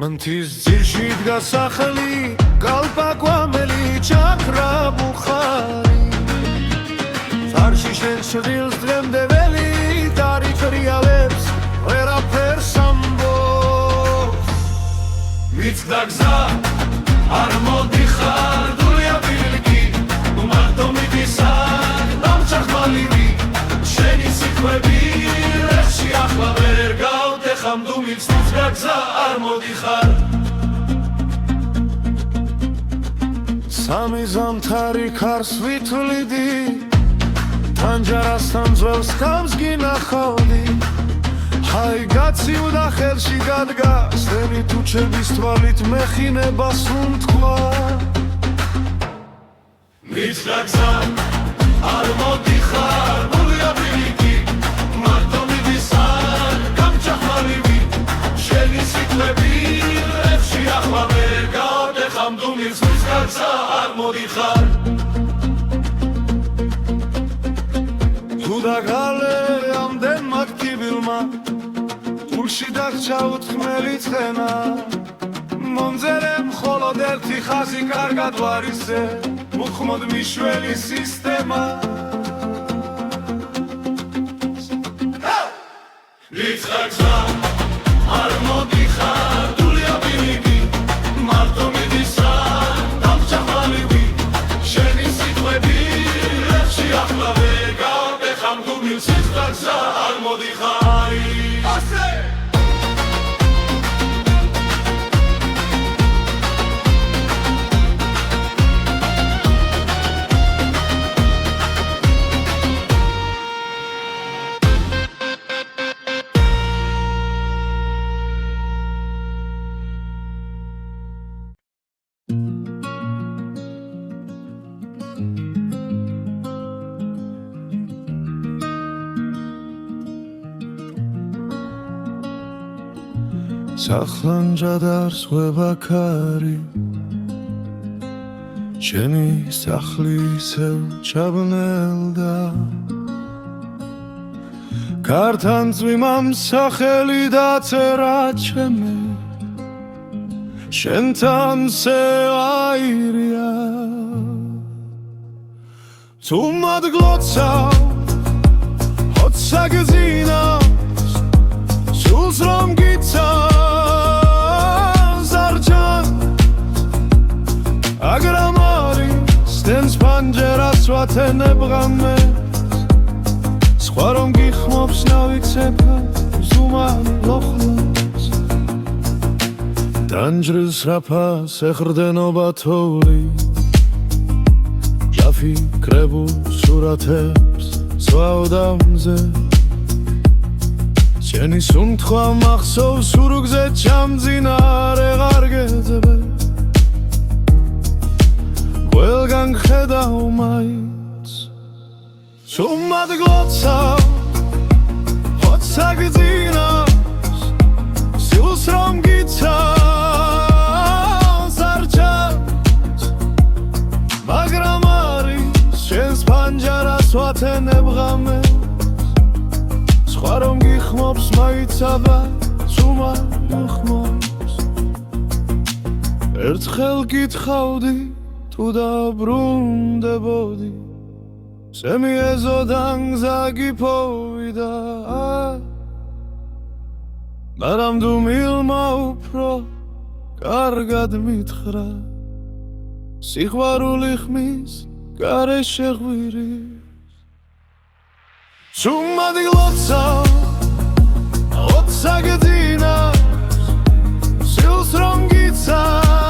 მანთის ძირში დგას სახელი კალპაკვამელი ჩაქრა ბუხარი წარში შენ შვილს დღემდე ველი დარიფრიალებს ვერაფერს ამბობს მიწდა გზა არ მოდიხარ დულია ბილიკი მარტო მიდისარ დამჭახმალივი შენი სიტყვები რეხში ახლა ვერ გავდეხამ თუ მიწდა გზა არ მოდიხარ სამი ზამთარი ქარს ვითვლიდი თანჯარასთან ძველს კამს გინახავდი აი გაცივდა ხელში გადგა სენი თუჩების თვალით მეხინებას უთქვა მიწდა გზა არ მოდიხარ გულია ბილიკი მარტო მიდისარ გამჭახმალივი შენი სიტყვები ლებში ახლა ვერ გავდეხამ თუ მიწდა გზა არ მოდიხარ თუ დაგალე ამდენ მაქთიბილმა გულში დაღჭა უთხმელი ცხენა მომძერე მხოლოდ ერთი ხაზი კარგად ვარისე უხმოდ მიშველი სისტემა მიწდა გზა არ მოდიხარ დულია ბილიკი მარტო მიდისარ დამჭახმალივი შენი სიტყვები ლებში ახლა ვერ გავდეხამ თუ მიწდა გზა არ მოდიხარი ასე სახლანჯადარს ვებაქარი შენი სახლი ისევ ჩაბნელდა კართან წვიმამ სახელი დაწერა ჩემი შენთან სევაირია თუ მადგლოცავ ოცსა გზინავს სულს რომ გიცავ აგრამარი სტენს პანჯერას ვათენებ ღამეს სხვა რომ გიხმობს ნავიცება ზუმან ლოხლოს დანჯრის რაფას ეხრდენობა თოვლი ჯაფიქრებულ სურათებს სვავდამზე შენი სუნთქვა მახსოვს სურგზე ჩამძინარე ღარგეძებე ყველგან ხედავ მაინც სუმად გლოცავ ოცსა გძინავს სულს რომ გიცავს არ ჩანს მაგრამ არის შენს პანჯარას ვათენებ ღამეს სხვა რომ გიხმობს მაიცაბა სუმად უხმობს ერთხელ გითხავდი თუ დაბრუნდებოდი სემიეზოდან გზა გიფოვიდა მაგრამ თუ მილმა უფრო კარგად მითხრა სიყვარული ხმის გარეშე ღვირის სუმად გლოცავ ოცსა გძინავს სულს რომ გიცავს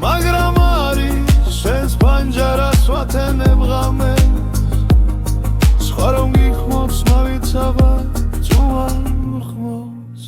მაგრამ არის შენს პანჯარას ვათენებ ღამეს სხვა რომ გიხმობს მავიცაბა წუან უხმობს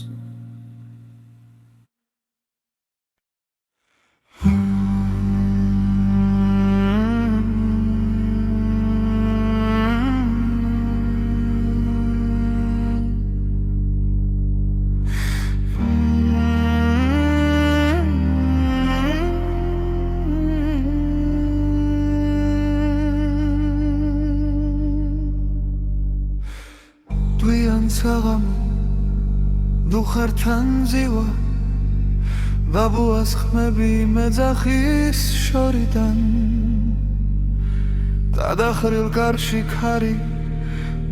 საღამო დუხართან ძივა ბაბუას ხმები მეძახის შორიდან დადახრილ კარში ქარი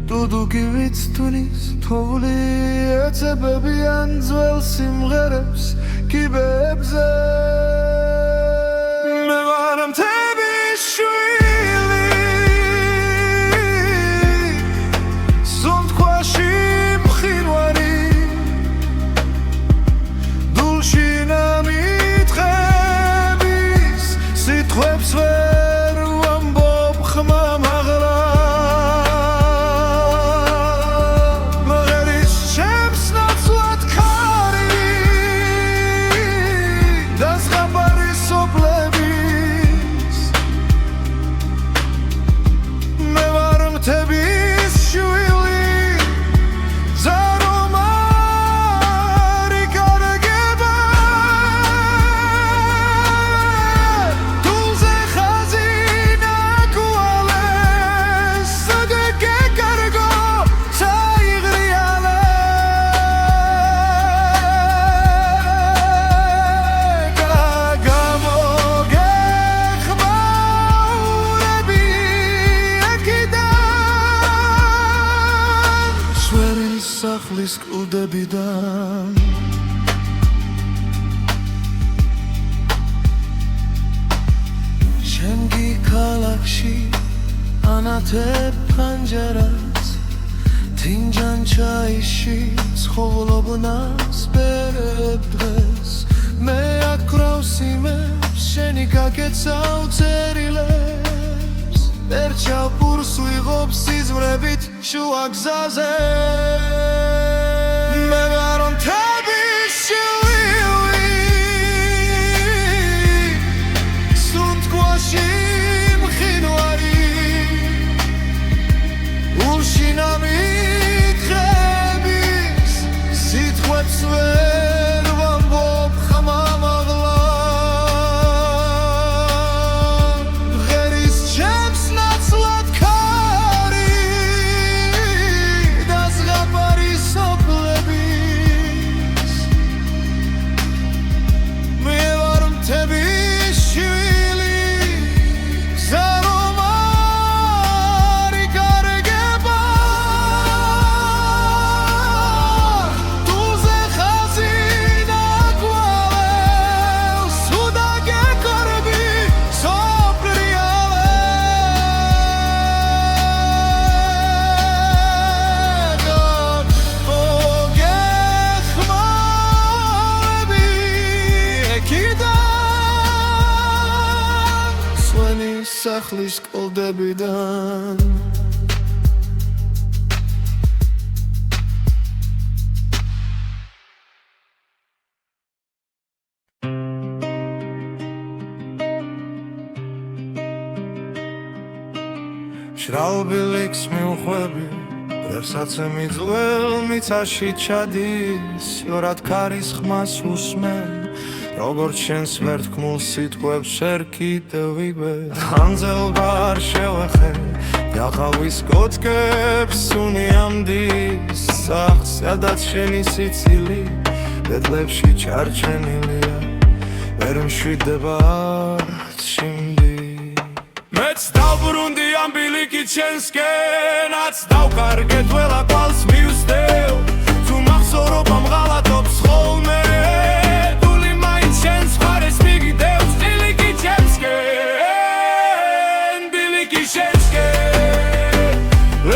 დუდუგივით თulis თოვლი ეცებებიან ძველ სიმღერებს კიბებზე მე ვარ მთების შვილი სუნთქვაში მყინვარი დულში ნამიტყების სიტყვებს ვერ ვამბობ ხმა მაღლა სახლის კლდებიდან შენგი ქალაქში ანათებ ფანჯარას თინჯან ჩაიში ცხოვრობნას ბერებ დღეს მე აკრავს იმებს შენი გაგეცავ წერილებს ერჩავ პურს ვიღობ სიზმრებით შუა გზაზე მე ვარ მთების შვილი სუნთქვაში მყინვარი ულში ნამიტყების სიტყვებს ვერ ვამბობ ხმა მაღლა ღერის ჩემს ნაცვლად ქარი და ზღაპარი სოფლების მე ვარ მთების შვილი გზა რომ არ იკარგება თულზე ხაზი ნაკვალევს уда გეკორები სახლის კლდებიდან შრალბილიქს მივხვები რასაცე მიძველ მიწაში ჩადის იორად ქარის ხმას უსმენ როგორც შენს ვერთქმულ სიტყვებს შენ კიდევ ვიგებ ხანძელბა არ შევეხე იახავის კოწკებს უნიამდის სახს სადაც შენი სიცილი ბედლებში ჩარჩენილია ვერ მშვიდება არც შიმდი მეც დავბრუნდი ამ ბილიკით შენსკენაც დავკარგე დველა კვალს მივსდევ თუ მახსოვრობ ამ ღალატობს ხოლმე შენს ხარეს მიგდევს ბილიკი ჩემსკენ ბილიკი შენსკენ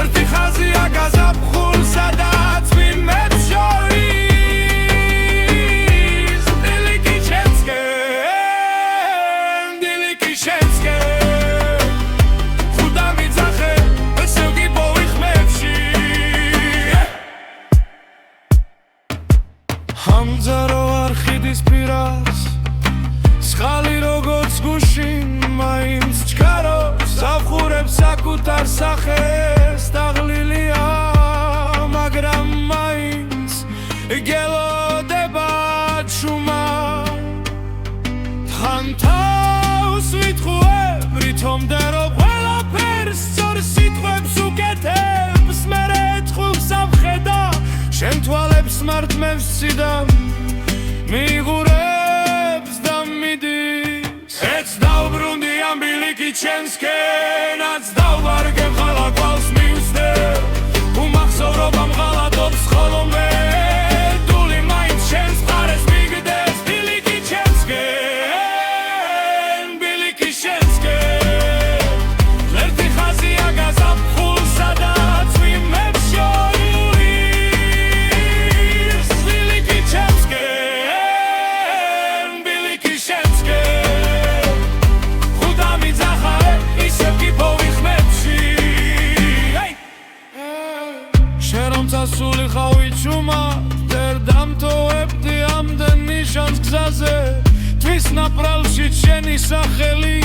ერთი ხაზია გაზაფხულ სადაც ვინმეც შორის ბილიკი შენსკენ ბილიკი შენსკენ ხუდა მიძახე ესე გიპოვი ხმებში ჰამძარო არხიდის პირას ხალი როგორც გუშინ მაინც ჩქარობს ავხურებს საკუთარ სახეს დაღლილია მაგრამ მაინც გელოდება ჩუმა თან თავს ვითხოვებ რითომდა რომ ყველაფერს სწორ სიტყვებს უკეთებს მე რეთხულს ამხედა შენ თვალებს მარტ მე ვსციდა მიიღურებს და მიდის ეც დავბრუნდი ამ ბილიკი ჩემსკენაც დავვარგებ ხალა გვალს მივსდე უმახსოვრობამ ღალატობს ხოლმე დული მაინც შენს მხარეს მიგდეს ბილიკი ჩემსკენ ბილიკი შენსკენ ღერთი ხაზია გაზაფხულ სადაც ვიმებს შორილის ბილიკი ჩემსკენ ბილიკი შენსკენ ხუდა მიძახარე ისევ გიპოვიხმებში შენ რომ წასული ხავი ჩუმა ვერ დამტოვებდი ამდენ ნიშანს გზაზე თვის ნაპრალში შენი სახელი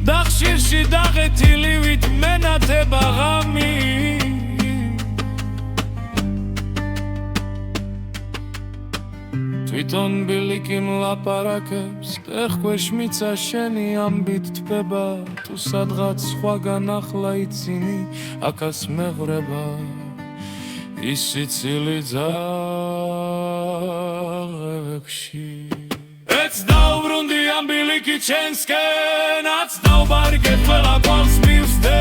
და ხშირში დაღეთილივით მენათება ღამი თვითონ ბილიკი მლაპარაკებს ტეხქვეშ მიცა შენი ამბით თბება თუ სადღაც სხვაგან ახლა იცინი აქაც მეღვრება ის სიცილი ძაღლებში ეც დავბრუნდი ამ ბილიკი ჩემსკენაც დავვარგებ ყველა გვალს მივსდე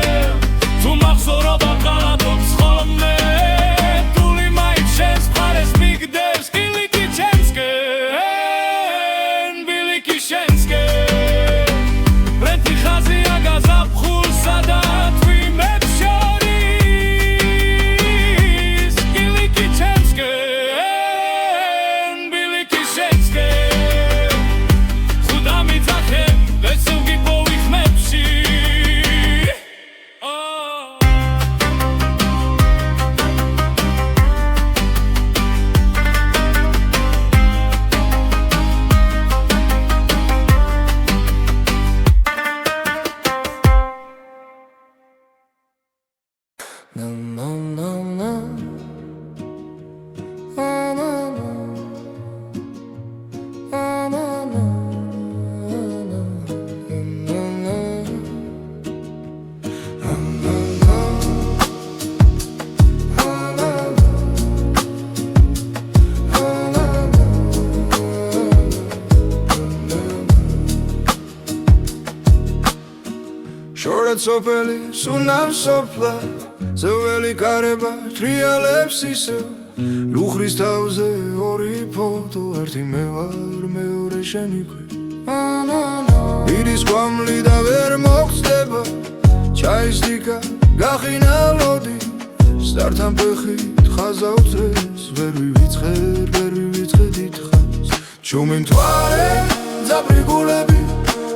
თუ მახსოვრობამ ღალატობს ხოლმე დული მაინც შენს მხარეს მიგდეს ბილიკი ჩემსკენ ბილიკი შენსკენ ღერთი ხაზია გაზაფხულ სადაც ვიმებს შორის ბილიკი ჩემსკენ ბილიკი შენსკენ ხუდა მიძახებ ვესევ გიპოვიხმებში სოფელი სუნავ სოფლა ზეველი კარება ტრიალებს ისევ ლუხრის თავზე ორი ფოტო ერთი მე ვარ მეორე შენი ქვე ირის კვამლი და ვერ მოგწდება ჩაის დიკა გახინა ლოდი სტართან ფეხით ხაზა უწრეს ვერ ვივიწყე დიდხანს ჩუმი მთვარე ძაბრი გულები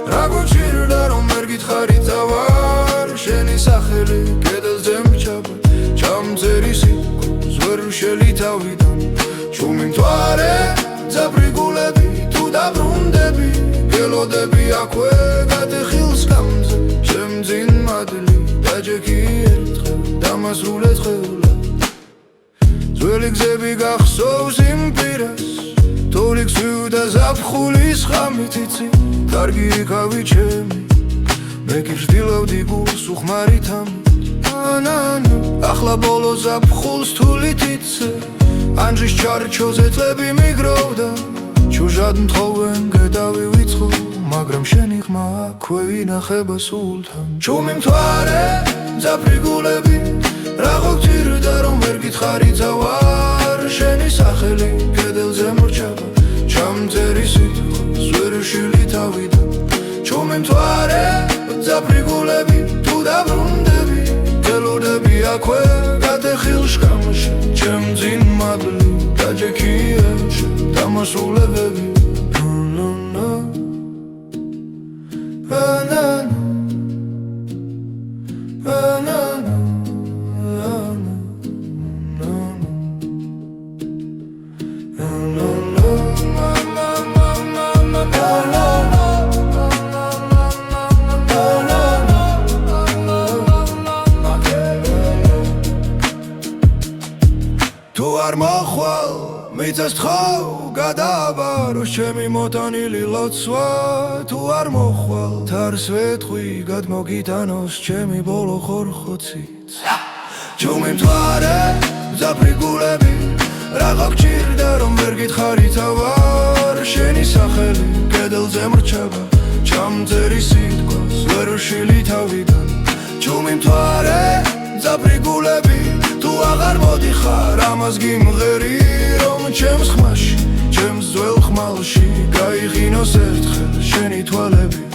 რა გუჩირდა რომ ვერ გითხარი წავარ შენი სახელი კედელზე მჩაბა ჩამწერი სიტყვას ვერ ვშელი თავიდან ჩუმი მთვარე ძაბრი გულები თუ დაბრუნდები გელოდები აქვე გადეხილს გამზე შემძინ მადლი დაჯექი ერთხელ დამასრულე ცხელა ძველი გზები გახსოვს იმ პირას თოლიks ვიუდა ზაფხულის ხამით იცი კარგი იქავი ჩემი მე კი ვждილავდი გულს უხმარით ამით ახლა ბოლო ზაფხულს თულით იცე ანჯის ჩარჩოზე წლები მიგროვდა ჩუჟად მთხოვენ გედავი ვიცხო მაგრამ შენი ხმა აქვე ვინახება სულთან ჩუმი მთვარე ძაფრი გულები რა გოგცირდა რომ ვერ გითხარი წავარ შენი სახელი კედელზე მორჩება ჩამწერი სიტყვას ვერ ვშილი თავიდან ჩუმი მთვარე ძაფრი გულები თუ დაბრუნდები გელოდები აქვე გადეხილ შკამში ჩემძინ მადლი დაჯექი ერთხელ დამასრულებები მიწას თხავ გადაბარო ჩემი მოტანილი ლოცვა თუ არ მოხვალ თარს ვეთხვი გადმოგიტანოს ჩემი ბოლო ხორხოციც ჩუმი მთვარე ძაფრი გულები რა გოგჭირდა რომ გითხარითა ვარ შენი სახელი კედელზე მრჩება ჩამწერი სიტყვას ვერ ვშილი თავიდან ჩუმი მთვარე ზაფრიგულები თუ აღარ მოდიხარ ამას გიმღერი რომ ჩემს ხმაში ჩემს ძველ ხმალში გაიღინოს ერთხელ შენი თვალები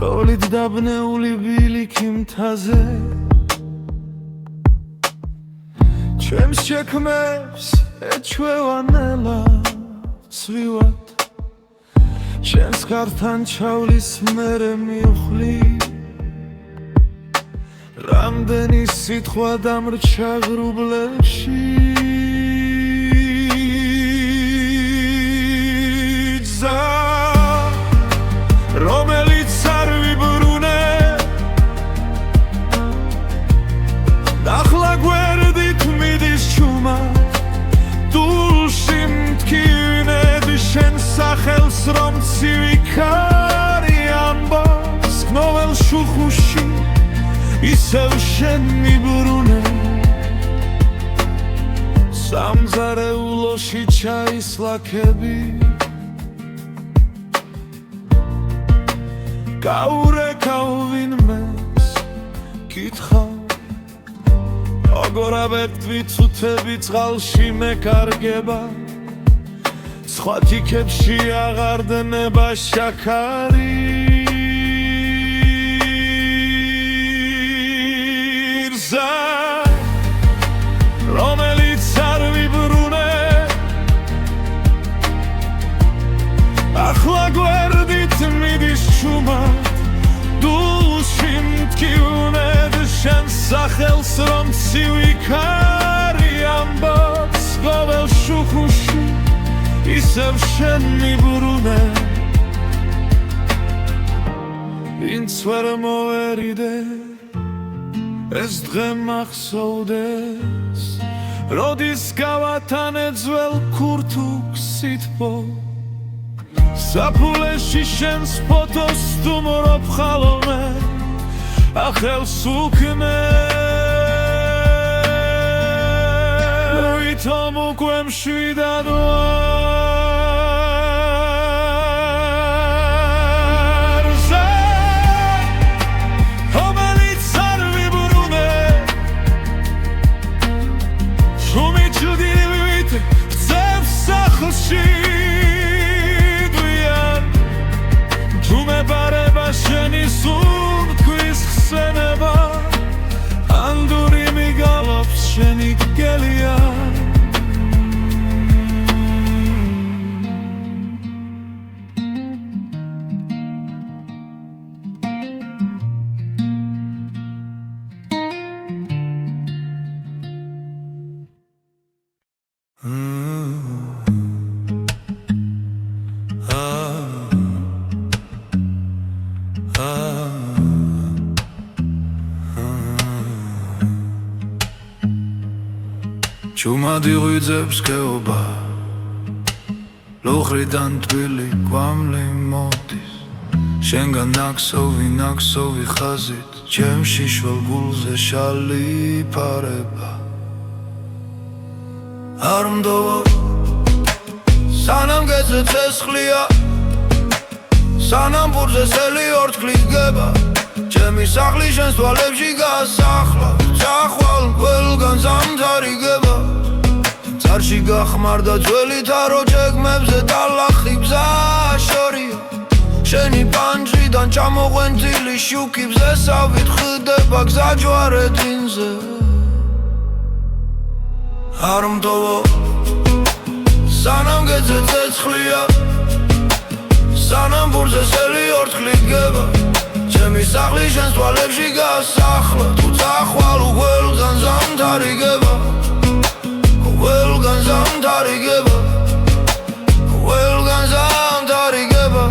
თოვლით დაბნეული ბილიქი მთაზე ჩემს შექმებს ეჩვევანელა სვივად ჩემს ხართან ჩავლის მერე მივხლი რამდენი სიტყვა დამრჩა ღრუბლებში რომელიც არ ვიბრუნე ახლა გვერდით მიდის ჩუმა დულში მткиვნები შენ სახელს რომ ცივიქარი ამბობს გნოველ შუხუში ისევ შენ მიბრუნე სამზარეულოში ჩაის ლაქები გაურეკავ ვინმეს კითხავ როგორ აბერტვი ცუთები წყალში მეკარგება სხვა თიქებში აღარ დნება შაქარი რზა რომელიც არ ვიბრუნე ახლა გვერდით მიდის ჩუმა დულში მткиვნები შენ სახელს რომ ცივიქარი ამბობს გოველ შუხუში ისევ შენ მიბრუნე ვინც ვერ მოვერიდე ეს დღე მახსოვდეს როდის გავათანე ძველ ქურთუქს სითბო საფულეში შენს ფოტოს სტუმრობ ხალხმე ახელს უკნე ვითომ უკვე მშვიდად ვარ რომელიც არ ვიბრუნე შუმი ჭდილივით ძევს სახლში ბარება შენი სუნთქვის ხსენება ანდური მიგალობს შენი გელია ჩუმადი ღვიძებს გეობა ლუხრიდან თბილი კვამლი მოდის შენგან ნაქსოვი ხაზით ჩემში შვალ გულზე შალი ფარება არ მდოვო სანამ გეძე ცესხლია სანამ ბურზე სელი ორთქლი გება ჩემი სახლი შენს თვალებში გასახლა ჩახვალ ყველგან ზამთარიგება წარში გახმარდა ძველი თარო ჯეგმებზე ტალახი ბზა შორია შენი პანჯრიდან ჩამოყვენილი შუქი ბზესავით ხდება გზა ჯვარედინზე არ მდოვო სანამ გეძე ცეცხლია სანამ ბურზე სელი ორთქლი გება ჩემი სახლი შენს თვალებში გასახლა თუ წახვალ ყველგან ზამთარიგება ყველგან ზამთარიგება ყველგან ზამთარიგება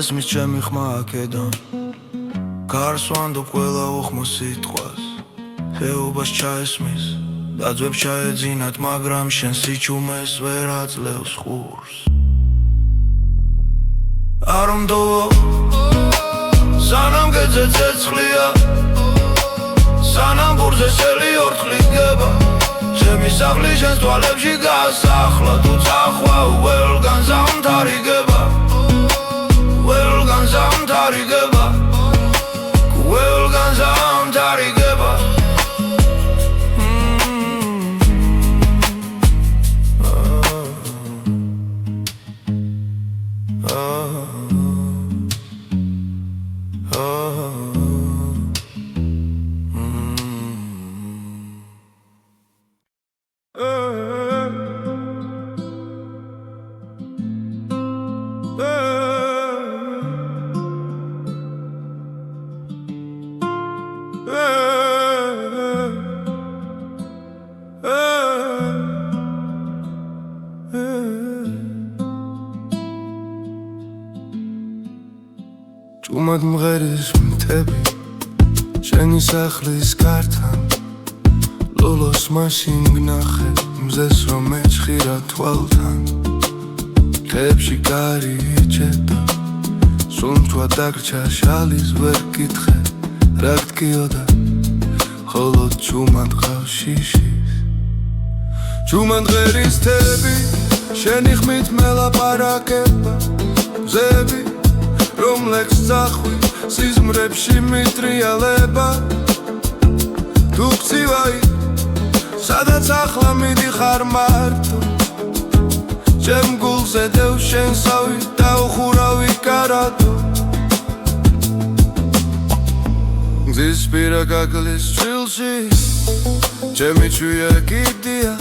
ესმის ჩემი ხმა აქედან გარს ვანდობ ყველა უხმო სიტყვას ხეობას ჩაესმის დაძვებს ჩაეძინათ მაგრამ შენ სიჩუმეს ვერ აძლევს ხურს არ უმდოვო სანამ გეძე ცეცხლია სანამ ბურზე სელი ორთქლით გება ჩემი სახლი შენს თვალებში გაასახლა თუ წახვა უელგან ზამთარიგება უელგან ზამთარიგება უელგან ზამთარიგება ჭუმად მღერის მთები შენი სახლის გართან ლოლოს მაშინ გნახე მზეს რომ მეჩხირა თვალთან ხეებში კარი იჭედა სუნთვა დაგრჩა შალის ვერ გკითხე რა გტკიოდა ხოლო ჭუმად ყავს შიშის ჭუმად მღერის მთები შენი ხმით მელაპარაკება მზები რომლექს წახვი სიზმრებში მიტრიალება თუ გწივაი სადაც ახლა მიდიხარ მარტო ჩემ გულზე დევ შენსავი დაუხურავი კარადო გზის პირა გაგლის ჩილში ჩემი ჩვია კიდია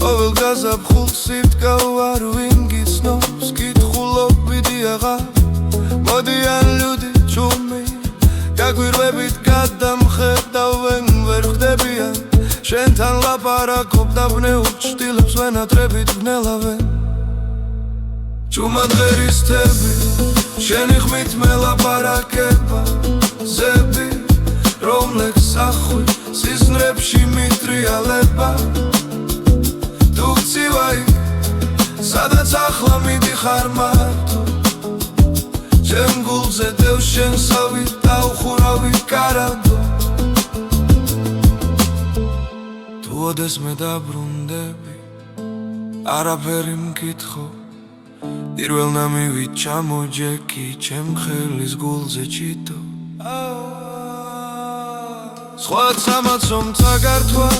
ყოველ გაზაფხულს სიტკავ არ ვინ გიცნობს კითხულობიდი აღარ მოდიან ლუდი ჭუმი გაგვირვებით გადამხედავენ ვერ ხდებიან შენთან ლაპარაკობ და ბნეულ ჭtilებს ვენატრებით ვნელავენ ჭუმად ღერის თები შენი ხმით მელაპარაკება ზები რომლექს სახვი სიზმრებში მიტრიალება თუ გწივაი სადაც ახლა მიდიხარ მარტო ჩემ გულზე დევ შენსავი დაუხურავი კარადო თუ ოდეს მე დაბრუნდები არაფერი მკითხო პირველ ნამივით ჩამოჯექი ჩემ ხელის გულზე ჩიტო სხვაც ამაცომ წაგართვა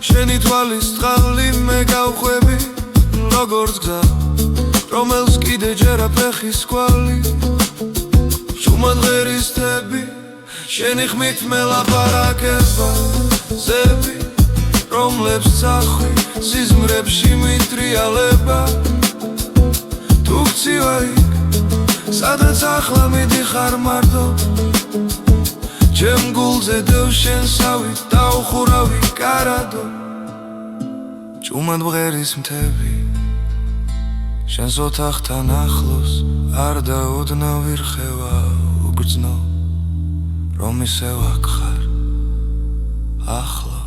შენი თვალის წყალი მე გავხვევი როგორც გზა რომელს კიდე ჯერა ფეხის კვალი ჭუმად ღერის თები შენი ხმით მელაპარაკება ზები რომლებს წახვი სიზმრებში მიტრიალება თუ გწივაი სადაც ახლა მიდიხარ მარტო ჩემ გულზე დევ შენსავი დაუხურავი კარადო ჭუმად მღერის მთები შენს ოთახთან ახლოს არ დაუდნა ვირხევა უგრძნო რომ ისევ აქ ხარ ახლოს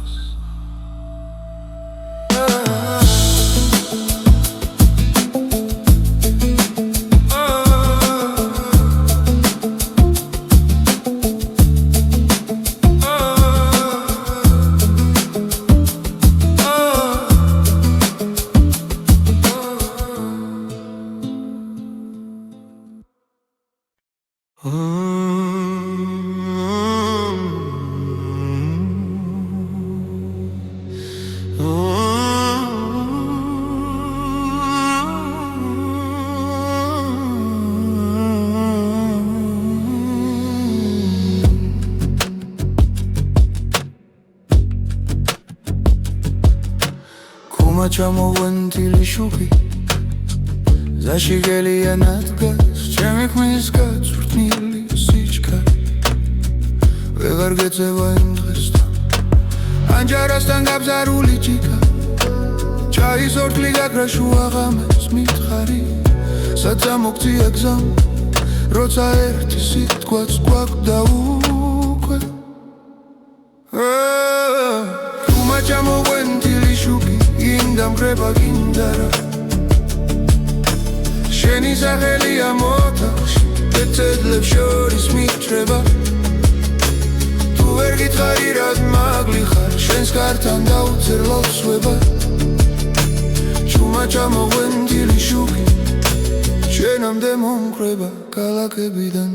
ჩამოვენთილი შუბი ზაშიგელია ნადგას ჩემი ხმის გაწვრთნილი სიჩქარე ვეღარ გეწევა იმ დღესთან ანჯარასთან გაბზარული ჭიქა ჩაის ორთლი გაქრა შუაღამეს მითხარი საცა მოგწია გზამ როცა ერთი სიტყვაც გვაქვს უკვე თუმა ჩამოყვენილი შუქი გინდა მგრება გინდა რა შენი სახელია მოთახში წედლებს შორის მიჭრება თუ ვერ გითხარი რად მაგლი ხარ შენს კართან დავწერ ლოცვება ჩუმა ჩამოყვენილი შუქი შენამდე მომკრება ქალაქებიდან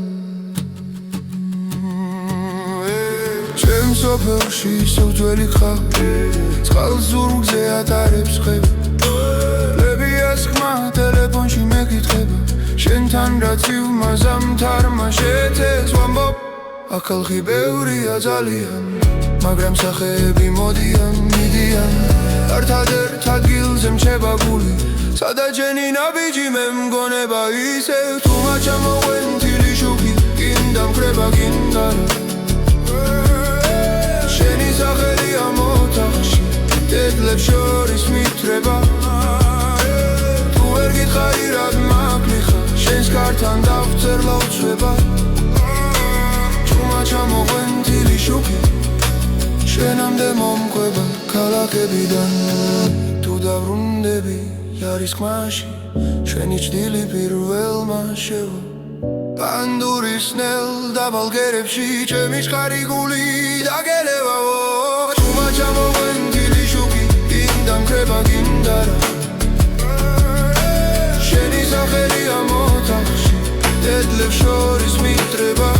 ჩემ სოფელში ისევ ძველი ხალხი წყალს ზურგზე ატარებს ხება ლებიას ხმა ტელეფონში მეკითხება შენთან რაც იუმაზამთარმა შეეცეს ვამბობ აქ ხალხი ბევრია ძალიან მაგრამ სახეები მოდიან მიდიან ერთადერთ ადგილზე მრჩება გული სადაც ჯენი ნაბიჯი მე მგონება ისევ თუმა ჩამოყვენილი შუქი გინდა მკრება გინდა შენი სახელია მოთახში დედლებს შორის მიტრება თუ ვერ გითხარი რად მაგლი ხარ შენს კართან დავწერ ლოცვება თუმა ჩამოყვენილი შუქი შენამდე მომკვება ქალაქებიდან თუ დავრუნდები არის ხმაში შენი ჭდილი პირველმა შევა პანდურის ნელ დაბალგერებში ჩემი შხარი გული დაგელევაო თუმა ჩამოყვენილი შუქი გინდა მკრება გინდა რა შენი სახელია მოთახში დედლებს შორის მიტრება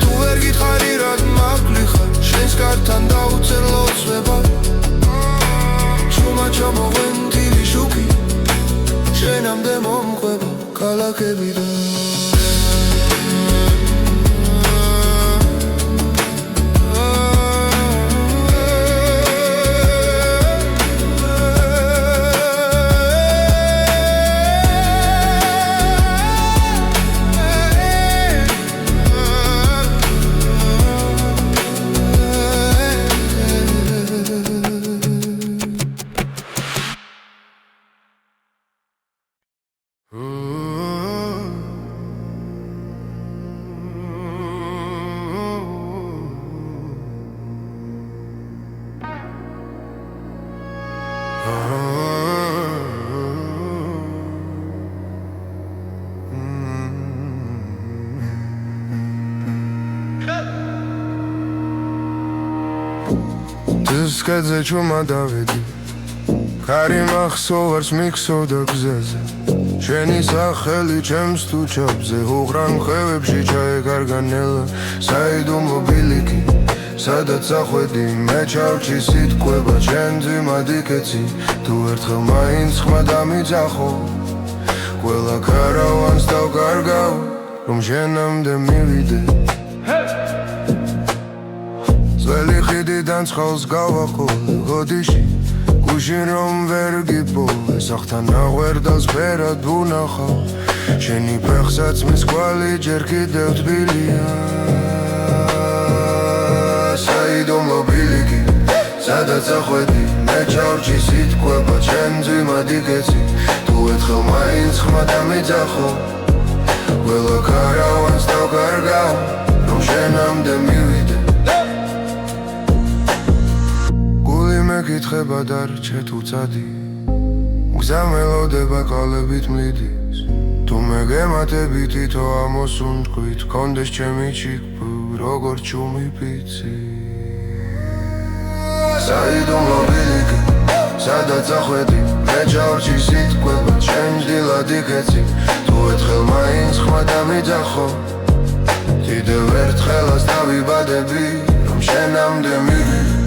თუ ვერ გითხარი რად მაგლი ხარ შენს კართან დავწერ ლოცვება თუმა ჩამოყვენილი შუქი შენამდე მომყვება ქალაქებიდან Скадзе чума დავედი ხარი მახსოვარს მიქსოვდა გზაზე შენი სახელი ჩემს თუ ჩაბზე უღრან ხევებში ჩაეკარგა ნელა საიდუმლო ბილიკი სადაც ახვედი მე ჩავჭი სიტყვება ჩემ ძიმად იქეცი თუ ერთხელ მაინც ხმა დამიძახო ყველა ქარავანს დავკარგავ რომ შენამდე მივიდე ძველი ხიდიდან ცხელს გავაყოლე გოდიში გუშინ რომ ვერ გიპოვე სახთან აღვერდალს ფერად ვუნახავ შენი ფეხსაც მის კვალი ჯერ კიდევ თბილია საიდუმლო ბილიკი სადაც ახვედი მე ჩავჭი სიტყვება ჩემ ძიმად იქეცი თუ ერთხელ მაინც ხმა დამიძახო ყველა ქარავანს დავკარგავ რომ შენამდე მივიდე მეკითხება დარჩე თუ წადი გზა მელოდება კალებით მლიდის თუ მე გემატები თითო ამოსუნთქვით კონდეს ჩემი ჩიქბ როგორ ჩუმი პიცი საიდუმლო ბილიკი სადაც ახვედი მე ჩავჭი სიტყვება ჩემ ძლად იქეცი თუ ერთხელ მაინც ხმა დამიძახო კიდევ ერთხელაც დავიბადები რომ შენამდე მივიდე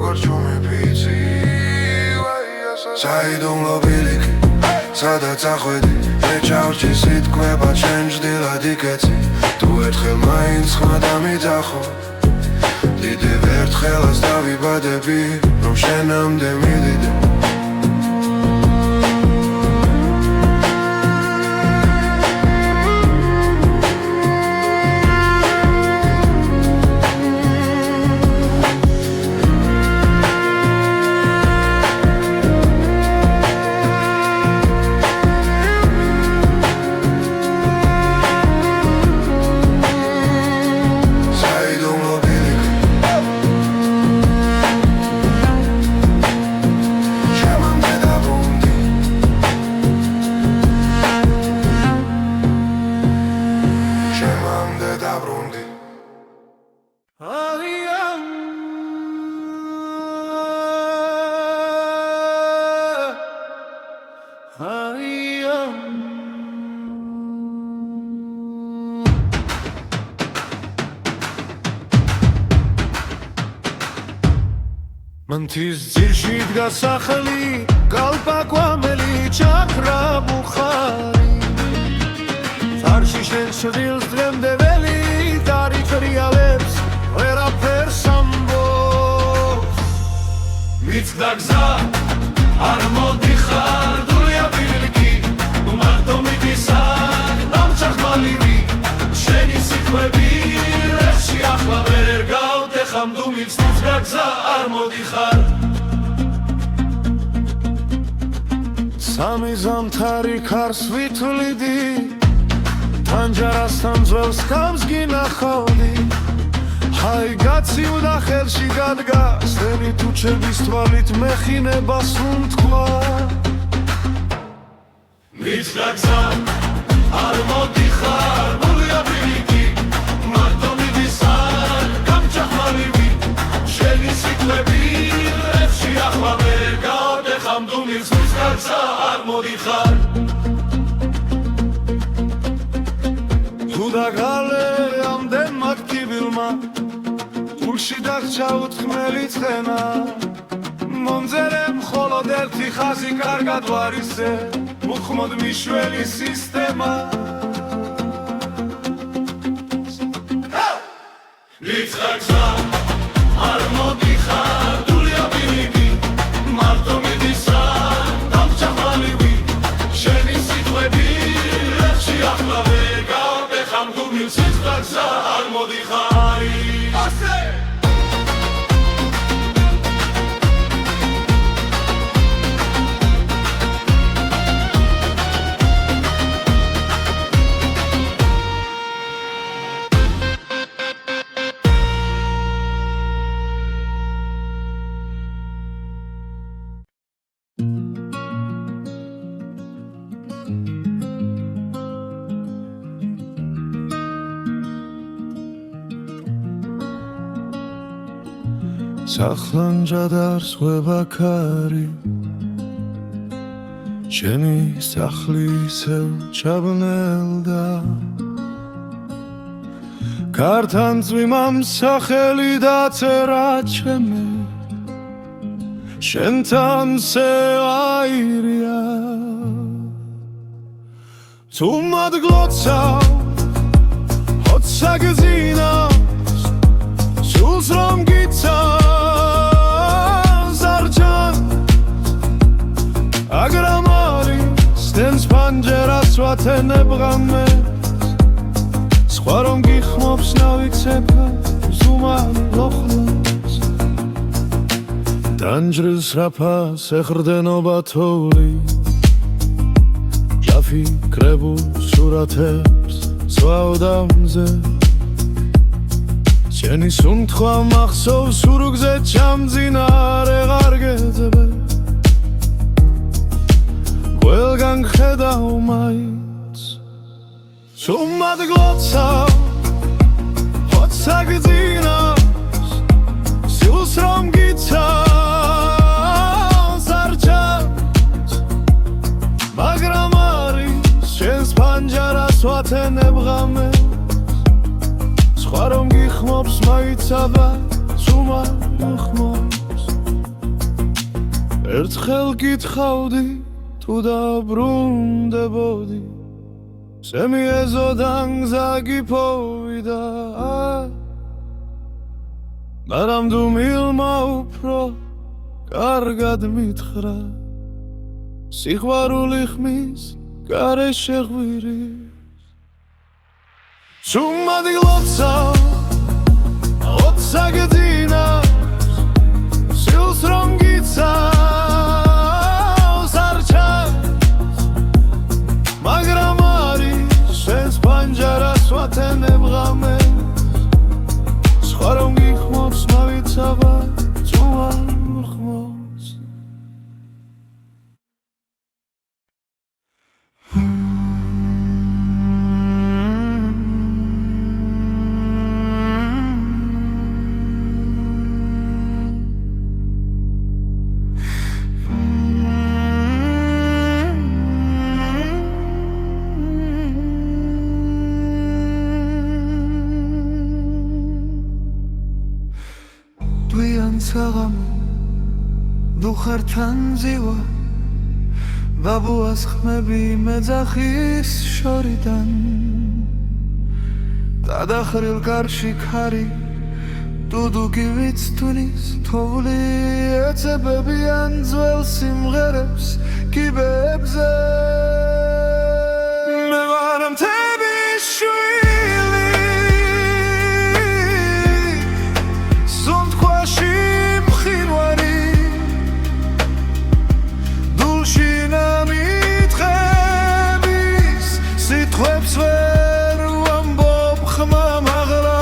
როგორც ჩუმი ფიცი საიდუმლო ბილიკი სადაც ახვედი მე ჩავრჩი სიტყვება ჩვენ ჯდილად იქეცი თუ ერთხელ მაინც ხმა დამიძახო დიდებ ერთხელაც დავიბადები რომ შენამდე მივიდე მანთის ძირში დგას სახელი კალპაკვამელი ჩაქრა ბუხარი ფარში შენ შვილს დღემდე ველი დარიფრიალებს ვერაფერს ამბობს მიცდა გზა არ მოდიხარ დულია ბილიკი მარტო მიდისარ დამჭახმალივი შენი სიტყვები რეხში ახლა ვერ გავდეხამ თუ მიცდა გზა არ მოდიხარ სამი ზამთარი ქარს ვითვლიდი თანჯარასთან ძველს კამს გინახავდი ჰაი გაციუდა ხელში გადგა სენი თუჩების თვალით მეხინებას უთქვა მიცდა გზა არ მოდიხარ დულია ბილიკი მარტო მიდისარ დამჭახმალივი შენი სიტყვები რეხში ახლა ვერ გავდეხამ თუ მიცდა გზა არ მოდიხარ თუ დაგალე ამდენ მაქთიბილმა გულში დაღჭა უთხმელი ცხენა მომძერე მხოლოდ ერთი ხაზი კარგად ვარისე უხმოდ მიშველი სისტემა მიცდა გზა არ მოდიხარ დულია ბილიკი მარტო მიდისარ დამჭახმალივი შენი სიტყვები რეხში ახლა ვერ გავდეხამ თუ მიცდა გზა არ მოდიხარი სახლანჯად არსვება ქარი შენი სახლი ისევ ჩაბნელდა ქართან წვიმამ სახელი დაწერა ჩემი შენთან სევაირია თუ მადგლოცავ ჰოცა გზინავს სულს რომ გიცავს არჯან აგრამარი სტენს პანჯერას ვათენებ ღამეს სხვა რომ გიხმობს ნავიქცეფა ზუმან ლოხლებს დანჯრის რაფას ეხრდენობა თოვლი ჯაფიქრებულ სურათებს სვავდამზე შენი სუნთქვა მახსოვს სურგზე ჩამძინარე ღარგეძებე ყველგან ხედავ მაინც სუმად გლოცავ ჰოცა გძინავს სულს რომ გიცავს არჩევს მაგრამ არის შენს პანჯარას ვათენებ ღამეს სხვა რომ გიხმობს მაიცაბა სუმად უხმობს ერთხელ გითხავდი თუ დაბრუნდებოდი შემიეზოდან გზა გიფოვიდა მაგრამ დუმილმა უფრო კარგად მითხრა სიყვარული ხმის გარეშე ღვირის სუმადილოცა ოცსა გძინავს სილს რომ გიცავს არ ჩანს მაგრამ არის შენს პანჯარას ვათენებ ღამეს სხვა რომ გიხმობს მავიცავ წუარ ხმობს დუხართან ზივა ბაბუას ხმები მეძახის შორიდან დადახრილ კარში ქარი დუდუგი ვიცთulis თოვლი ეცებებიან ძველ სიმღერებს კიბებზე მე ვარ მთების შვილი სუნთქვაში მყინვარი ნამიტყების სიტყვებს ვერ ვამბობ ხმამ აღლა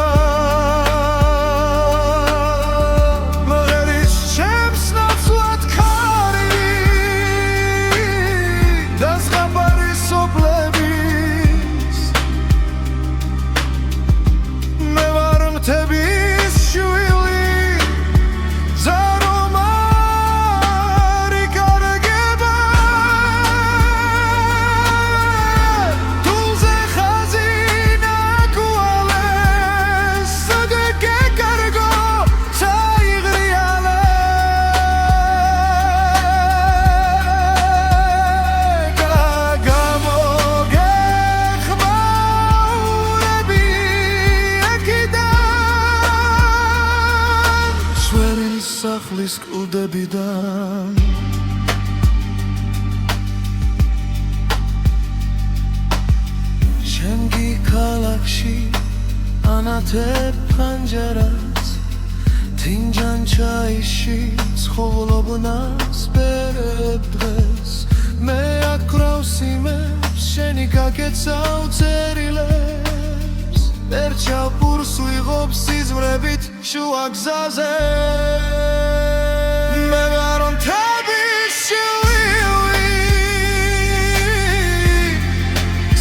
მღერის ჩემს ნაცვლად ქარი და ზღაპარი სოფლების მე ვარ მთების შვილი სახლის კლდებიდან შენგი ქალაქში ანათებ პანჯარას თინჯან ჩაიში ცხოვრობნას ბერებ დღეს მე აკრავს იმებს შენი გაკეცავ წერილებს ერჩავ პურს ვიღობ სიზმრებით შუა გზაზე მე ვარ მთების შვილი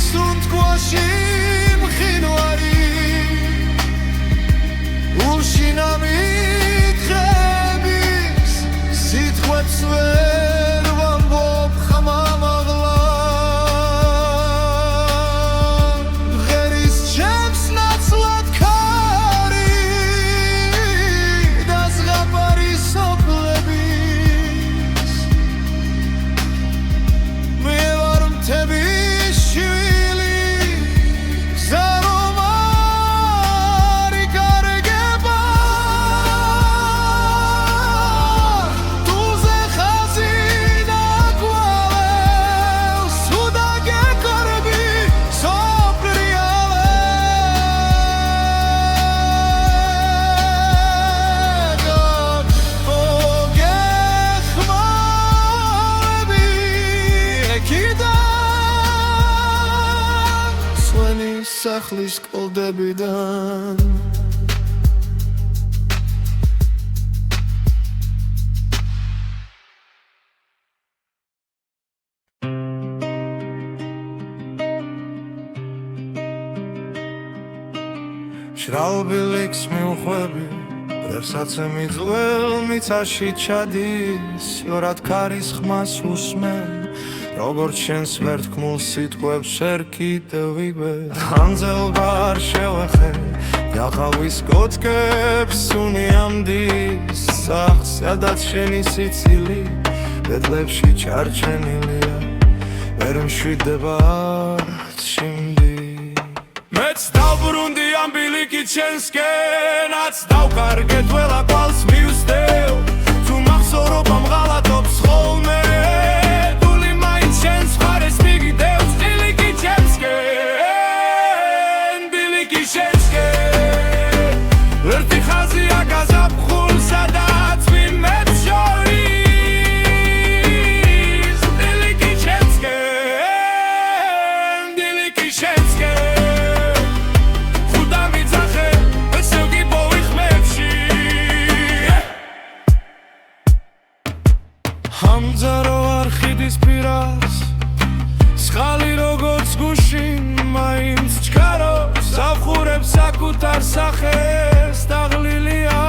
სუნთქვაში მყინვარი ულში ნამიტყების სიტყვებს ვერ ვამბობ ხმამ აღლა მღერის ჩემს ნაცვლად ქარი და ზღაპარი სოფლების მე ვარ მთების შვილი გზა რომ არ იკარგება თულზე ხაზი ნაკვალევს уда გეკარები სოფლიალე მოგეხმარები ეკიდან სვენი სახლის კლდებიდან შრალბილიქს მივხვები რერსაცემი ძველ მიწაში ჩადის იორად ქარის ხმას უსმენ როგორც შენს ვერთქმულ სიტყვებს შერ კიდევ ვიგებ ხანძელბა არ შევეხე იაღავის კოთკებს უნიამდის სახს სადაც შენი სიცილი კედლებში ჩარჩენილია ვერ მშვიდება არც შიმდი მეც დავბრუნდი ამ ბილიკით შენსკენაც დავკარგეთ ველა კვალს მივსდევ თუ მახსოვრობამ ღალატობს ხოლმე დული მაინც შენს მხარეს მიგდევს ბილიკით შენსკენ ბილიკით შენსკენ ერთი ხაზია გაზაფხულსა და წვიმებს შორის ბილიკით შენსკენ ბილიკით შენსკენ ხუდა მიძახე ვესევგი ბოვიხმებში ამძარო არხიდის პირას სხალი როგორც გუშინ მაინც ჩქარობს ავხურებს საკუთარ სახეს დაღლილია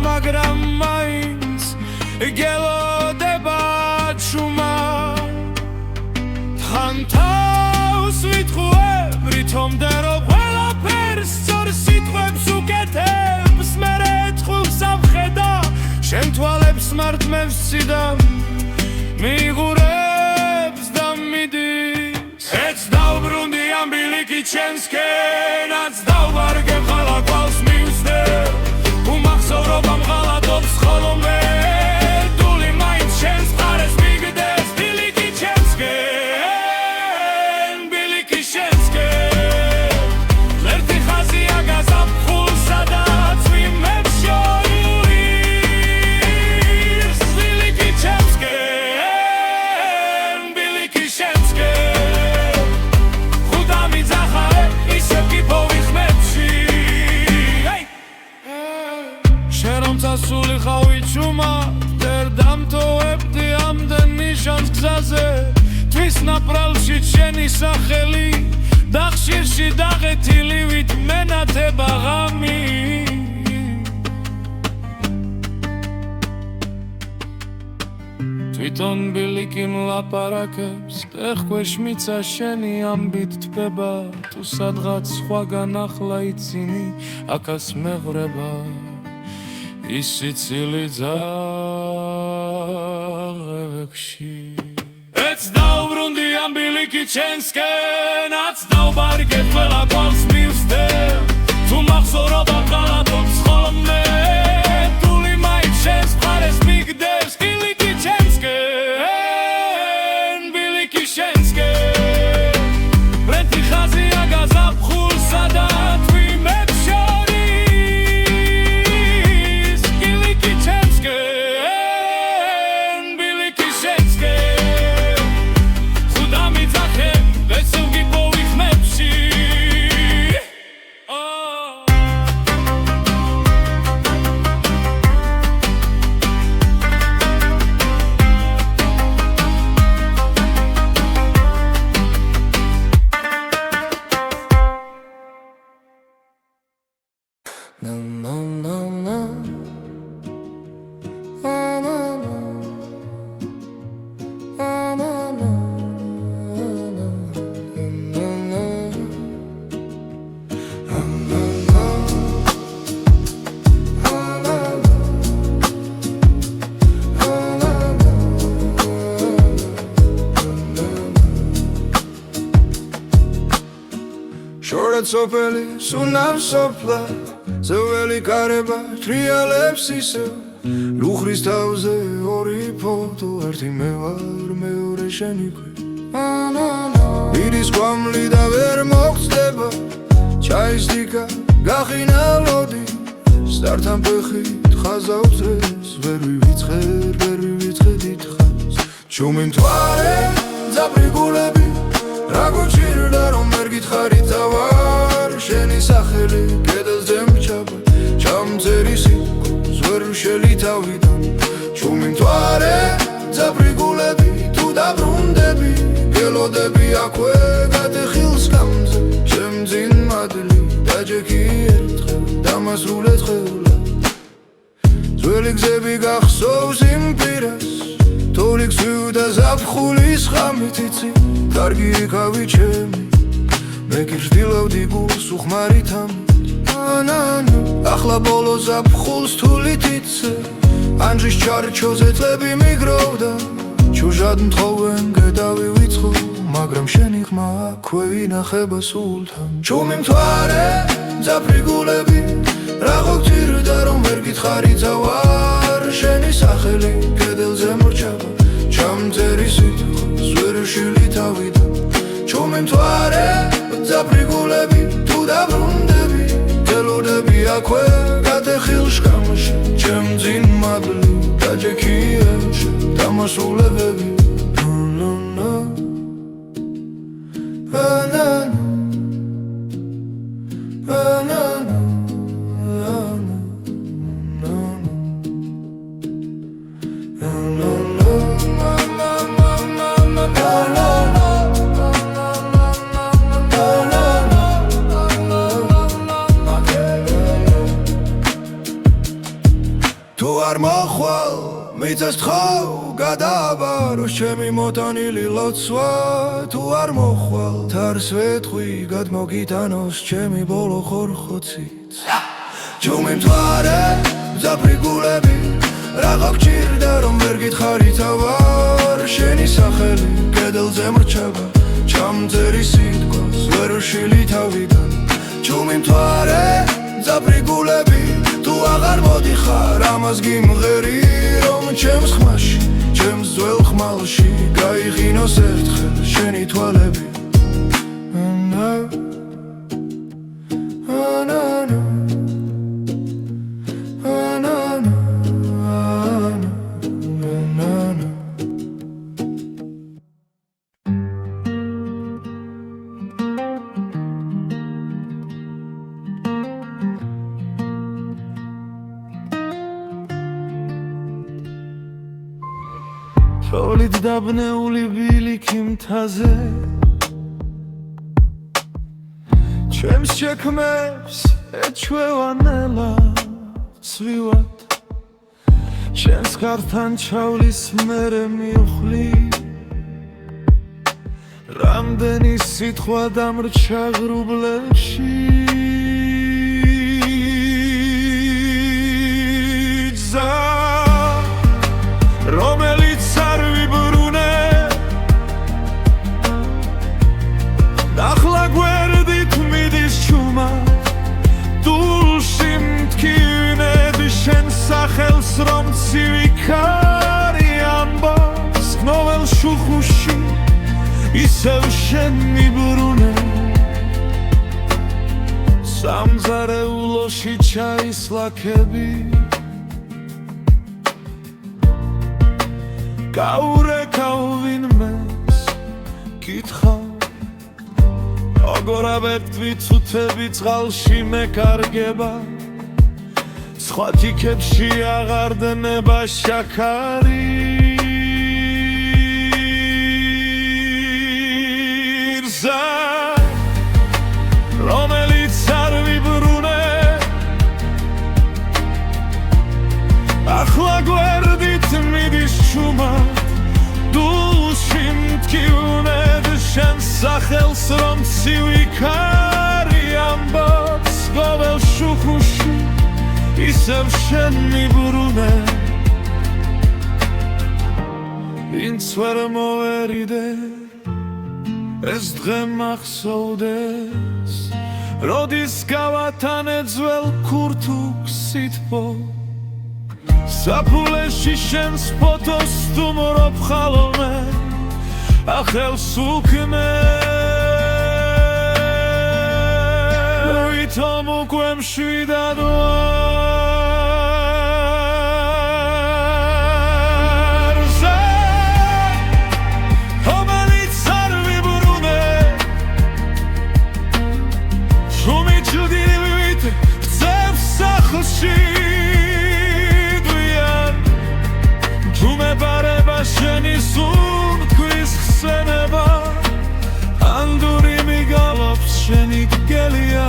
მაგრამ მაინც გელოდება ჩუმა თან თავს ვითხოვებრი თომდა რომ ყველაფერს სწორ სიტყვებს უკეთებს მერე თხულს ამხედა შენ თვალებს მართმევს სიდამ მიღურებს და მიდის ეც დავბრუნდი ამ ბილიკით შენსკენაც დავვარგებ ხალა კვალს მივსდევ უმახსოვრობამ ღალატობს ხოლმე დული მაინც შენს მხარეს მიგდევს ბილიკით შენსკენ ბილიკით შენსკენ ერთი ხაზია გაზაფხულსა და წვიმებს შორის ბილიკით შენსკენ ბილიკით შენსკენ ხუდა მიძახა ისევ კი ბოვიხმებში შენ რომ წასული ხავი ჩუმა ვერ დამტოვებდი ამდენ ნიშანს გზაზე თვის ნაპრალში შენი სახელი და ხშირში დაღეთილი ვით მენათება ღამი თვითონ ბილიკი მლაპარაკებს პეხქვეშ მიცა შენი ამბით თბება თუ სადღაც სხვაგან ახლა იცინი აქას მეღვრება ის სიცილი ძაღლებში ეც დავბრუნდი ამ ბილიკით შენსკენაც დავბარგეთ ყველა კვალს მივსდევ თუ მახსოვრობამ ღალატობს ხოლმე დული მაინც შენს მხარეს მიგდევს ბილიკით შენსკენ ბილიკით შენსკენ ერთი ხაზია გაზაფხულსა და წვიმებს შორის ბილიკით შენსკენ ბილიკით შენსკენ ხუდა მიძახე ვესევგი ბოვიხმებში შორად სოფელი სუნავ სოფლა ზეველი კარება ტრიალებს ისევ ლუხრის თავზე ორი ფოტო ერთი მე ვარ მეორე შენი ქვე ირის კვამლი და ვერ მოგწდება ჩაის დიკა გახინა ლოდი სტართან ფეხით ხაზავს დღეს ვერ ვივიწყე დიდხანს ჩუმი მთვარე ძაბრი გულები რა გუჩირდა რომ ვერ გითხარი წავარ შენი სახელი კედელზე მჩაბა ჩამწერი სიტყვას ვერ ვშელი თავიდან ჩუმი მთვარე ძაბრი გულები თუ დაბრუნდები გელოდები აქვე გადეხილს გამზე შემძინ მადლი დაჯექი ერთხელ დამასრულეთ ხელა ძველი გზები გახსოვს იმ პირას თოლიks ვიუდა ზაფხულის ხამით იცი კარგი იქავი ჩემი მე გირდილავდი გულს უხმარით ამით ახლა ბოლო ზაფხულს თულით იცე ანჯის ჩარჩოზე წლები მიგროვდა ჩუჟად მთხოვენ გედავი ვიცხო მაგრამ შენი ხმა აქვე ინახება სულთან ჩუმი მთვარე მძაფრი გულები რაღო გძირდა რომ ვერ გითხარი ძავარ შენი სახელი კედელზე მორჩება ჩამწერი სიტყვის ვერ შილი თავიდან ჩუმი მთვარე მძაფრი გულები თუ დაბრუნდები გელოდები აქვე გადეხილ შკამში ჩემ ძინ მადლი დაჯექიებში დამასულებები თუ არ მოხვალ მიწას თხოვ გადააბარო ჩემი მოტანილი ლოცვა თუ არ მოხვალ თარს ვეთხვი გადმოგიტანოს ჩემი ბოლო ხორხოციც ჩუმი მთვარე მძაფრი გულები რაღა გჭირდა რომ ვერ გითხარი თავარ შენი სახელი კედელზე მრჩება ჩამწერი სიტყვას ვერ შილი თავიდან ჩუმი მთვარე მძაფრი გულები თუ აღარ მოდიხარ ამას გიმღერი რომ ჩემს ხმაში ჩემს ძველ ხმალში გაიღინოს ერთხელ შენი თვალები თოვლით დაბნეული ბილიქი მთაზე ჩემს შექმებს ეჩვევანელა ცვივად ჩემს ხართან ჩავლის მერე მივხვდი რამდენი სიტყვა დამრჩა ღრუბლებში გზა რომელიც არ ვიბრუნე ახლა გვერდით მიდის ჩუმა დულში მტკივნები შენ სახელს რომ ცივიქარი ამბობს გნოველ შუხუში ისევ შენ მიბრუნე სამზარეულოში ჩაის ლაქები გაურეკავ ვინმეს კითხავ როგორ აბერტვი ცუთები წყალში მეკარგება სხვა თიქებში აღარ დნება შაქარი რზა რომელიც არ ვიბრუნე ახლა გვერდით მიდის ჩუმა დულში მტკივნებ შენ სახელს რომ ცივიქარი ამბობს გოველ შუხუში ისევ შენ მიბრუნე ვინც ვერ მოვერიდე ეს დღე მახსოვდეს როდის გავათანე ძველ ქურთუქს სითბო საფულეში შენს ფოტოს სტუმრობ ხალხმე ახელს უქმე ვითომ უკვე მშვიდად ვარ რზა რომელიც არ ვიბრუნე შუმი ჯუდივით ვწევს სახლში ბარება შენი სუნთქვის ხსენება ანდური მიგალობს შენი გელია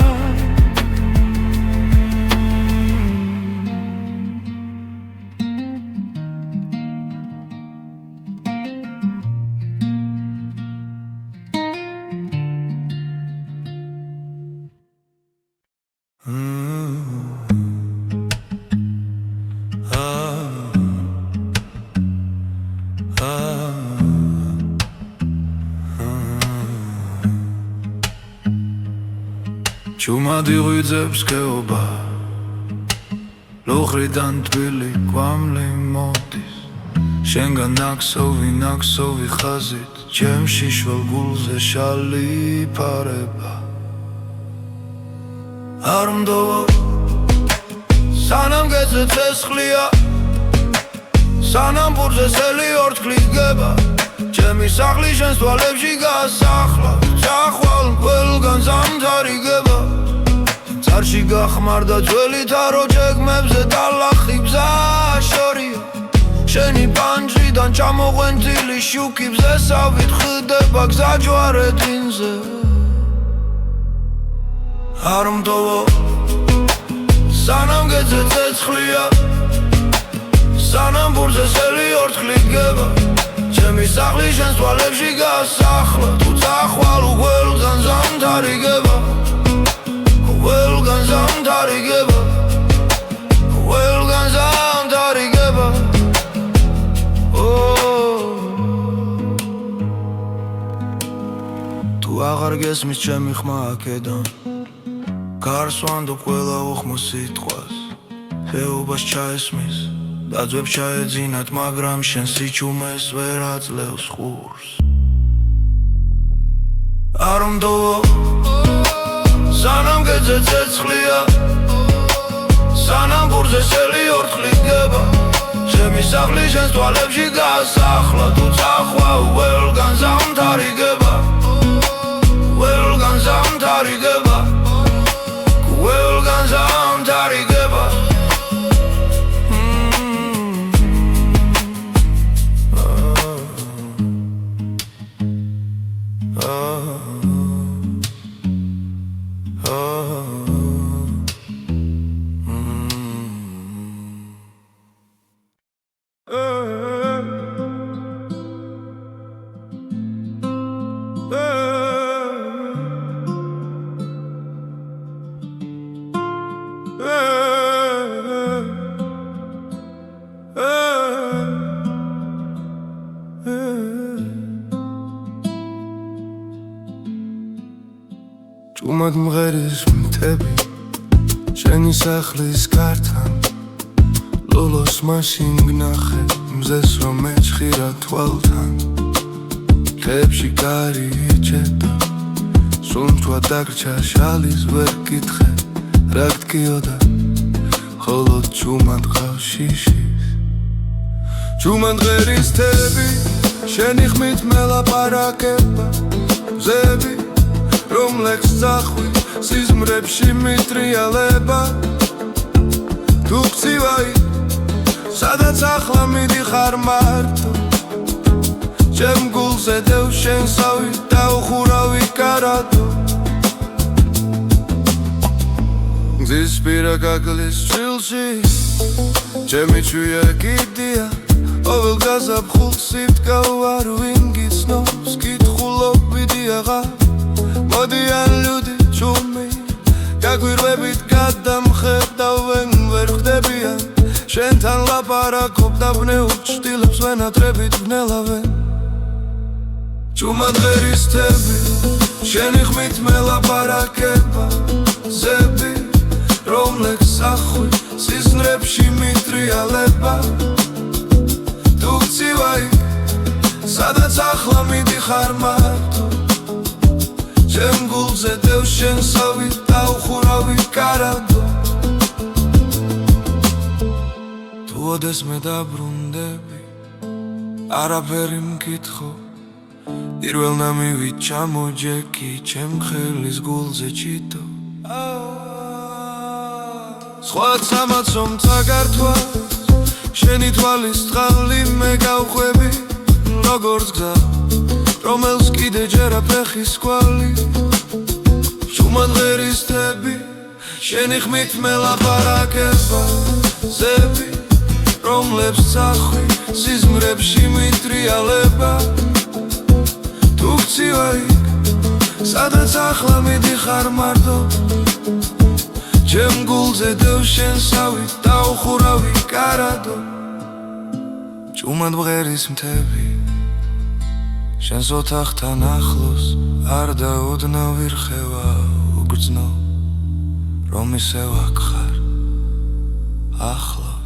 ჩუმადი ღვიძებს გეობა ლოხრიდან თბილი კვამლი მოდის შენგან ნაქსოვი ხაზით ჩემ შიშველ გულზე შალი ფარება არ მდოვა სანამ გეძე ცეცხლია სანამ ბურზე სელი ორთქლი გება ჩემი სახლი შენს თვალებში გასახლა წახვალ ყველგან ზამთარიგება წარში გახმარდა ძველი თარო ჯეგმებზე ტალახი ბზა შორია შენი პანჯრიდან ჩამოყვენილი შუქი ბზესავით ხდება გზა ჯვარედინზე არ მდოვა სანამ გეძე ცეცხლია სანამ ბურზე სელი ორთქლი გება ჩემი სახლი შენს თვალებში გასახლა თუ წახვალ ყველგან ზამთარიგება ყველგან ზამთარიგება ყველგან ზამთარიგება თუ აღარ გესმის ჩემი ხმა აქედან გარს ვანდობ ყველა უხმო სიტყვას ხეობას ჩაესმის დაძვებს ჩაეძინათ მაგრამ შენ სიჩუმეს ვერ აძლევს ხურს არ მდოვა სანამ გეძე ცეცხლია სანამ ბურზე სელი ორთქლი გება ჩემი სახლი შენს თვალებში გასახლა თუ წახვალ ყველგან ზამთარიგება ყველგან ზამთარიგება ყველგან ზამთარიგება ჭუმად მღერის მთები შენი სახლის გართან ლოლოს მაშინ გნახე მზეს რომ მეჩხირა თვალთან ხეებში კარი იჭედა სუნთქვა დაგრჩა შალის ვერ გითხე რა გტკიოდა ხოლო ჭუმად ყავს შიშის ჭუმად მღერის მთები შენი ხმით მელაპარაკება მზები რომლექს წახვი სიზმრებში მიტრიალება თუ გცივაი სადაც ახლა მიდიხარ მარტო ჩემ გულზე დევ შენსავი დაუხურავი კარადო გზის პირა გაგლის ჩილში ჩემი ჩვია კიდია ოվել გაზაფხულს იფდგავ არ ვინ გიცნობს კითხულობიდი აღარ მოდიან ლუდი ჭუმი გაგვირვებით გადამხედავენ ვერ ხდებიან შენთან ლაპარაკობ და ბნეულ ჭtilებს ვენატრებით ვნელავენ ჭუმად ღერის თები შენი ხმით მელაპარაკება ზები რომლექს ახვი სიზმრებში მიტრიალება თუ გცივაი სადაც ახლა მიდიხარ მარტო ჩემ გულზე დევ შენსავი დაუხურავი კარადო თუ ოდეს მე დაბრუნდები არაფერი მკითხო პირველ ნამივით ჩამოჯექი ჩემ ხელის გულზე ჩიტო სხვაც ამაცომ წაგართვა შენი თვალის წყალი მე გავხვევი როგორც გზა რომელს კიდე ჯერა ფეხის კვალი ჭუმად ღერის თები შენი ხმით მელაპარაკება ზები რომლებს წახვი სიზმრებში მიტრიალება თუ გცივაი სადაც ახლა მიდიხარ მარტო ჩემ გულზე დევ შენსავი დაუხურავი კარადო ჭუმად მღერის მთები შენს ოთახთან ახლოს არ დაუდნავ ვირხევა უგრძნო რომ ისევ აქ ხარ ახლოს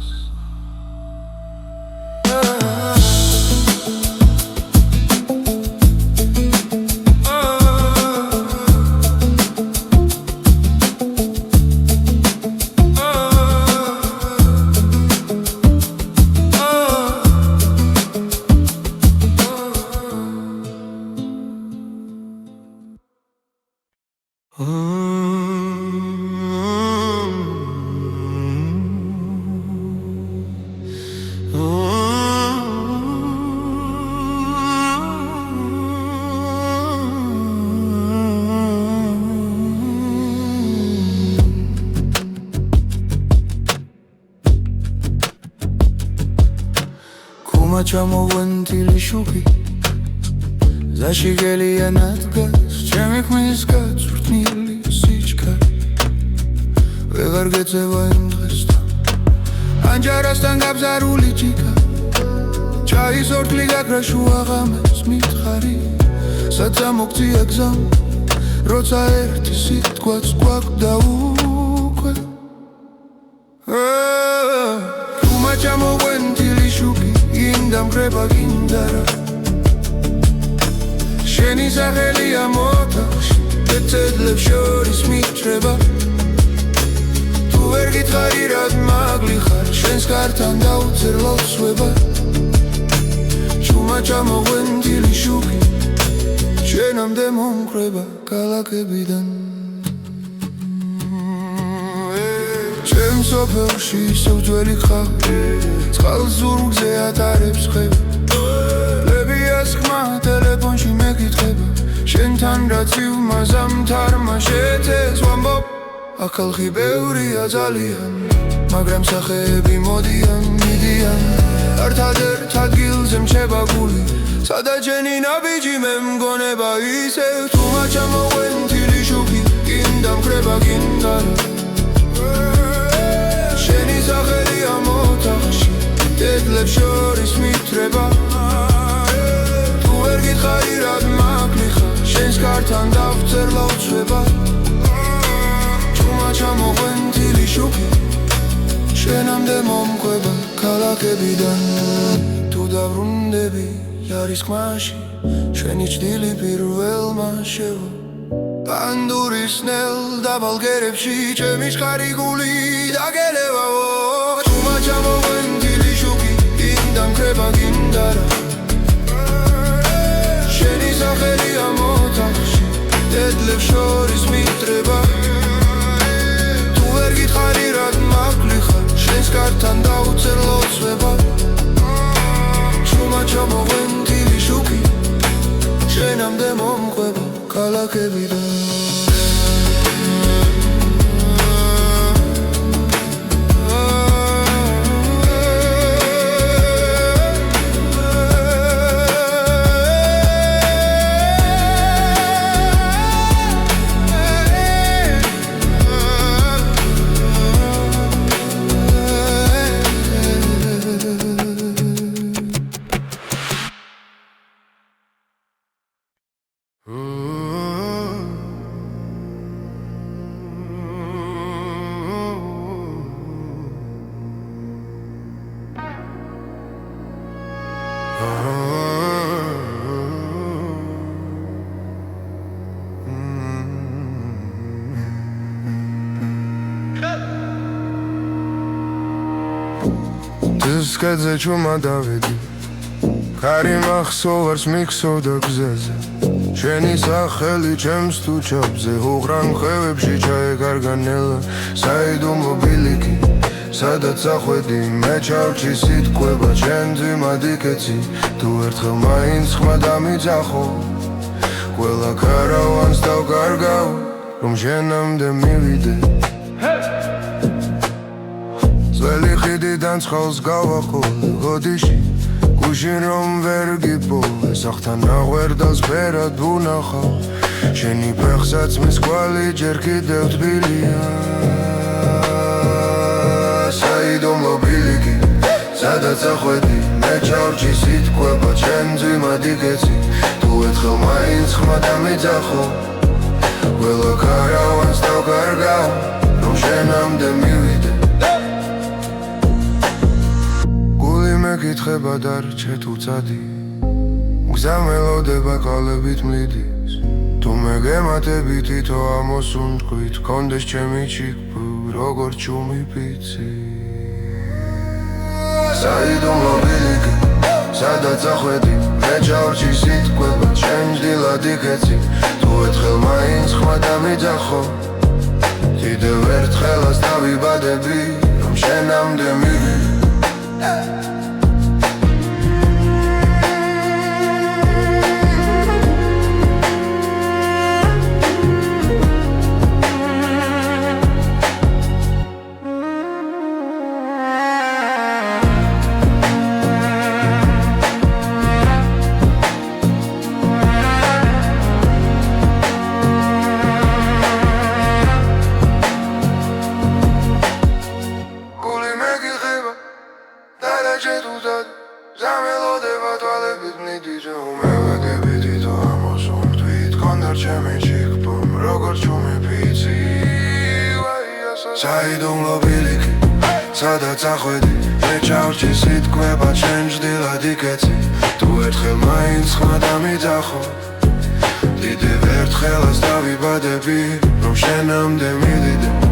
ჩამოვენთილი შუქი ზაში გელიანად გას ჩემი ხმის გაწვრთნილი სიჩქარე ვეღარ გეწევა იმ დღესთან ანჯარასთან გაბზარული ჭიქა ჩაის ორთლი გაქრა შუა ღამეს მითხარი საცა მოგწია გზამ როცა ერთი სიტყვაც გვაქვს უკვე თუმა ჩამოვენთილი შუქი ინდამგრება გინდარა შენი სახელია მოთახში ეცედლებს შორის მიჭრება თუ ვერ გითხარი რად მაგლი ხარ შენს კართან დაუწერ ლოცვება ჩუმა ჩამოვენთილი შუქი შენამდე მომკრება ქალაქებიდან ჩემ სოფელში ისევ ძველი ხავი წყალს ზურგზე ატარებს ხება ლებიას ხმა ტელეფონში მეკითხება შენთან რაც ივმაზამთარმა შეცეს ვამბობ აქ ხალხი ბევრია ძალიან მაგრამ სახეები მოდიან მიდიან ერთადერთ ადგილზე მრჩება გული სადაც ჯენი ნაბიჯი მე მგონება ისევ თუმა ჩამოვენთილი შუქი გინდამკრება გინდარა შენი სახელია მოთახში დედლებს შორის მიტრება თუ ვერ გითხარი რად მაგლი ხარ შენს კართან დავწერ ლოცვება ჩუმა ჩამოვენთილი შუქი შენამდე მომკვება ქალაქებიდან თუ დავრუნდები იარისხმაში შენი ჭდილი პირველმა შევა პანდურის ნელ დაბალგერებში ჩემი შხარი გული დაგელევაო ჩუმა ჩამოვენთილი შუქი ინდამკრება გინდარა შენი სახელია მოთახში დედლებს შორის მიტრება თუ ვერ გითხარი რად მაგლი ხარ შენს კართან დაუწერ ლოცვება ჩუმა ჩამოვენთილი შუქი შენამდე მომკვება ქალაქებიდან Diskedze čuma davedi Kari mahsovars miksovda gzeze Sheni sakheli chems tu chapze Hugran khevebshi chaegarganela Saidu mobiliki Sadat sakhvedi Me chavchi sitkweba Chenzi madiketsi Tu ertkhel mains khma damitsakho Quela karavans davgargav Rom shenamde mivide Zveli ხიდიდან წყალს გავახოლე გოდიში გუშინ რომ ვერ გიპოვე სახთან აღვერდას ფერად ვუნახავ შენი ფეხსაც მის კვალი ჯერ კიდევ თბილია საიდო მობილიკი სადაც ახვედი მე ჩავრჩი სიტყვება ჩემზე მადიკეცი თუ ერთხელ მაინც ხმა დამიძახო ყველა კარავანს დავკარგავ რომ შენამდე მივიდე გული მეკითხება დარჩე თუ წადი გზა მელოდება ყალებით მლიდის თუ მე გემატები თითო ამოსუნთქვით კონდეს ჩემი ჩიქფ როგორ ჩუმი პიცი საიდუმლო ბილიკი სადაც ახვედი მე ჩავრჩი სიტყვება ჩემჯდილად იქეცი თუ ერთხელ მაინც ხმა დამიძახო კიდევ ერთხელაც დავიბადები რომ შენამდე მივიდე საიდუმლო ბილიკი სადაც ახვედი მე ჩავრჩი სიტყვება ჩემჯდილად იქეცი თუ ერთხელ მაინც ხმა დამიძახო კიდევ ერთხელაც დავიბადები რომ შენამდე მივიდე